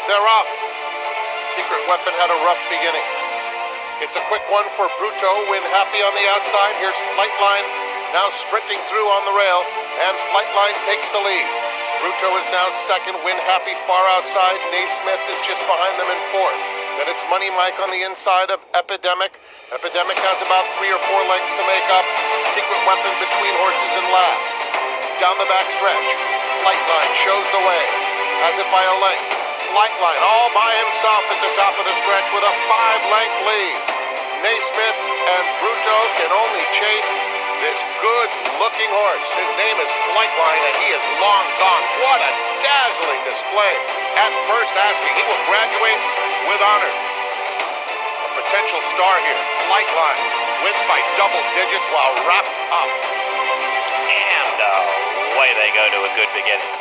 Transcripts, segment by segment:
they're off. Secret Weapon had a rough beginning. It's a quick one for Bruto, win happy on the outside. Here's Flightline now sprinting through on the rail, and Flightline takes the lead. Bruto is now second, win happy far outside. Naismith is just behind them in fourth. Then it's Money Mike on the inside of Epidemic. Epidemic has about 3 or 4 lengths to make up. Secret Weapon between horses and last. Down the back stretch, Flightline shows the way. Has it by a length. Flightline all by himself at the top of the stretch with a 5-length lead. Naismith and Bruto can only chase this good-looking horse. His name is Flightline, and he is long gone. What a dazzling display. At first asking, he will graduate with honor. A potential star here. Flightline wins by double digits while wrapped up. And away they go to a good beginning.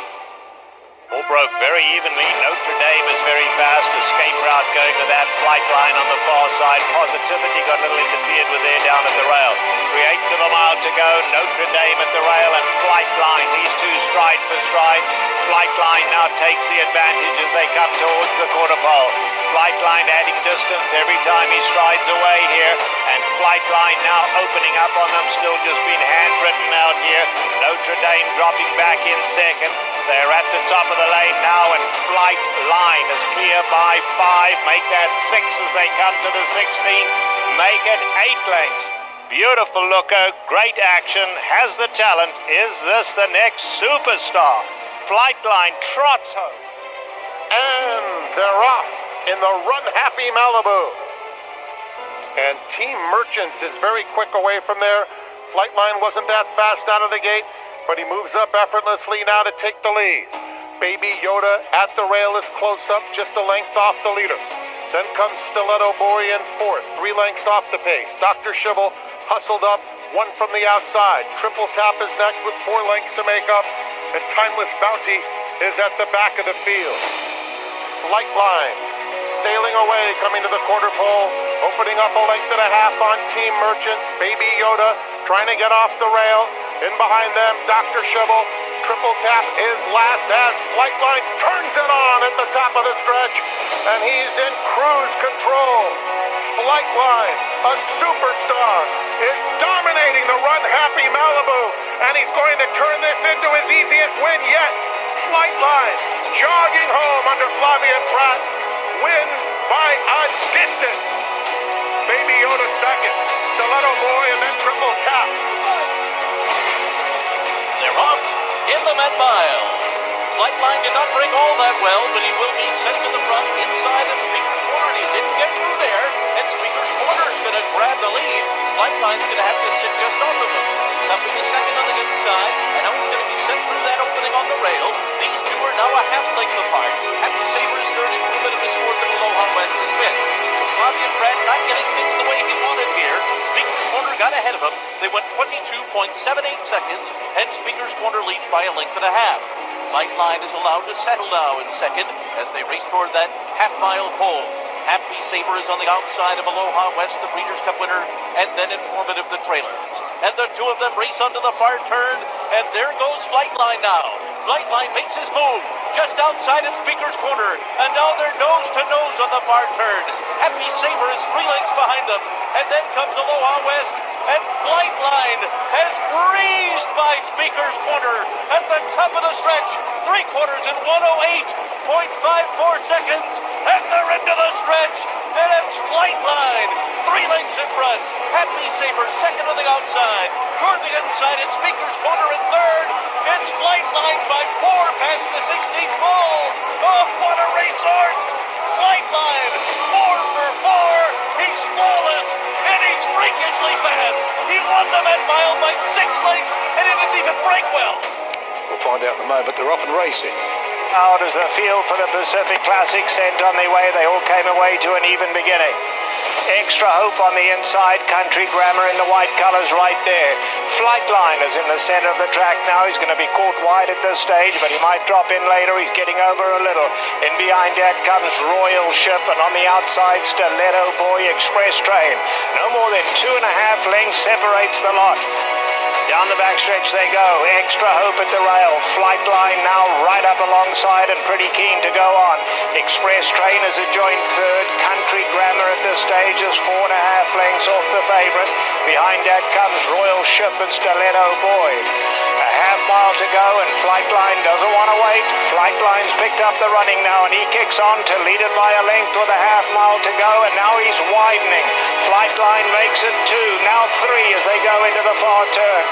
All broke very evenly. Notre Dame is very fast. Escape route going to that Flightline on the far side. Positivity got a little interfered with there down at the rail. 3/8 of a mile to go. Notre Dame at the rail and Flightline. These two stride for stride. Flightline now takes the advantage as they come towards the quarter pole. Flightline adding distance every time he strides away here. And Flightline now opening up on them. Still just been handwritten out here. Notre Dame dropping back in second. They're at the top of the lane now, and Flightline is clear by 5. Make that 6 as they come to the 16. Make it 8 lengths. Beautiful looker, great action, has the talent. Is this the next superstar? Flightline trots home. And they're off in the run-happy Malibu. And Team Merchants is very quick away from there. Flightline wasn't that fast out of the gate, but he moves up effortlessly now to take the lead. Baby Yoda at the rail is close up, just a length off the leader. Then comes Stiletto Boy in fourth, 3 lengths off the pace. Dr. Shivel hustled up, 1 from the outside. Triple Tap is next with 4 lengths to make up. And Timeless Bounty is at the back of the field. Flightline sailing away, coming to the quarter pole, opening up a length and a half on Team Merchants. Baby Yoda trying to get off the rail. In behind them, Dr. Shivel. Triple Tap is last as Flightline turns it on at the top of the stretch, and he's in cruise control. Flightline, a superstar, is dominating the run-happy Malibu, and he's going to turn this into his easiest win yet. Flightline, jogging home under Flavien Prat, wins by a distance. Baby Yoda second, Stiletto Boy, and then Triple Tap. They're off in the Met Mile. Flightline did not break all that well, but he will be sent to the front inside of Speaker's Corner, and he didn't get through there, and Speaker's Corner is going to grab the lead. Flightline's going to have to sit just off of him. He's up in the second on the inside, and now he's going to be sent through that opening on the rail. These two are now a half length apart. Happy Saver is third, Improvement of his fourth, and Aloha West is fifth. So Flavien Prat not getting things the way he wanted here. Speaker's Corner got ahead of him. They went 22.78 seconds, and Speaker's Corner leads by a length and a half. Flightline is allowed to settle now in second as they race toward that half-mile pole. Happy Saver is on the outside of Aloha West, the Breeders' Cup winner, and then Informative the trailers. And the two of them race onto the far turn, and there goes Flightline now. Flightline makes his move just outside of Speaker's Corner, and now they're nose-to-nose on the far turn. Happy Saver is 3 lengths behind them, and then comes Aloha West, and Flightline has breezed by Speaker's Corner at the top of the stretch, 3/4 in 108.54 seconds, and they're into the stretch, and it's Flightline, 3 lengths in front. Happy Saver second on the outside. Toward the inside, it's Speaker's Corner in third. It's Flightline by 4 past the 16th pole. Oh, what a racehorse! Flightline, 4 for 4. He's flawless, and he's freakishly fast. He won the Met Mile by 6 lengths, and he didn't even break well. We'll find out in a moment. They're off and racing. How does the field for the Pacific Classic sent on their way? They all came away to an even beginning. Extra hope on the inside. Country Grammar in the white colours right there. Flightline is in the centre of the track now. He's going to be caught wide at this stage, but he might drop in later. He's getting over a little. In behind that comes Royal Ship, and on the outside, Stiletto Boy Express Train. No more than 2.5 lengths separates the lot. Down the backstretch they go. Extra Hope at the rail. Flightline now right up alongside and pretty keen to go on. Express Train is a joint third. Country Grammar at this stage is 4.5 lengths off the favourite. Behind that comes Royal Ship and Stiletto Boy. A half mile to go and Flightline doesn't want to wait. Flightline's picked up the running now and he kicks on to lead it by a length with a half mile to go, and now he's widening. Flightline makes it 2, now 3 as they go into the far turn.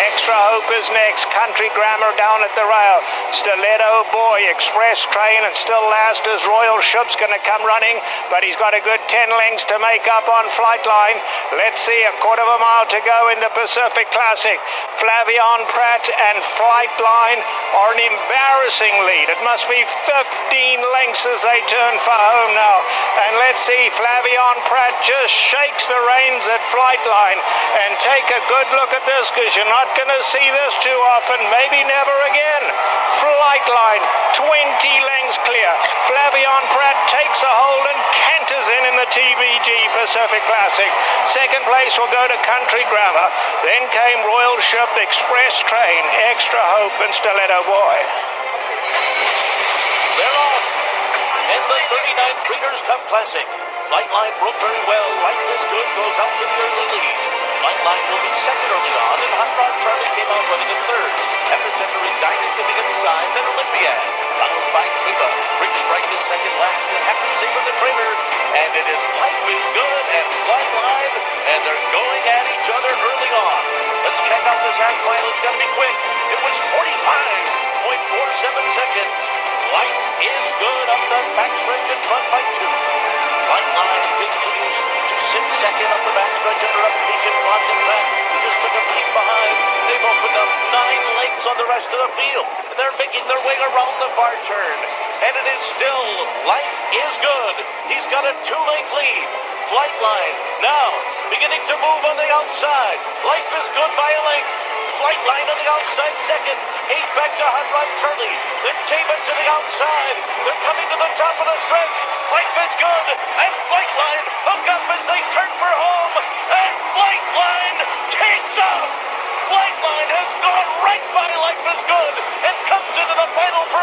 Extra Hope is next. Country Grammar down at the rail. Stiletto Boy, Express Train, and still last is Royal Ship's going to come running, but he's got a good 10 lengths to make up on Flightline. Let's see, a quarter of a mile to go in the Pacific Classic. Flavion Pratt and Flightline are an embarrassing lead. It must be 15 lengths as they turn for home now. And let's see, Flavion Pratt just shakes the reins at Flightline. And take a good look at this, because you're not going to see this too often, maybe never again. Flightline, 20 lengths clear. Flavion Pratt takes a hold and canters in the TVG Pacific Classic. Second place will go to Country Grammar. Then came Royal Ship, Express Train, Extra Hope, and Stiletto Boy. They're off. In the 39th Breeders' Cup Classic, Flightline broke very well. Life is Good goes out to the early lead. Flightline will be second early on, and Hot Rod Charlie came out running in third. Epicenter is guided to the inside, then Olympiad, followed by Teba. Rich Strike is second last, and Happy Saber the trailer. And it is Life is Good and Flightline, and they're going at each other early on. Let's check out this half mile. It's going to be quick. It was 45.47 seconds. Life is Good up the backstretch in front by 2. Flightline continues to sit second up the backstretch under a patient Flodden back, who just took a peek behind. They've opened up 9 lengths on the rest of the field. They're making their way around the far turn. And it is still Life is Good. He's got a 2-length lead. Flightline now beginning to move on the outside. Life is Good by a length. Flightline on the outside second. He's back to Hot Rod Charlie. Then Taba to the outside. They're coming to the top of the stretch. Life is Good and Flightline hook up as they turn for home. And Flightline takes off. Flightline has gone right by Life is Good and comes into the final for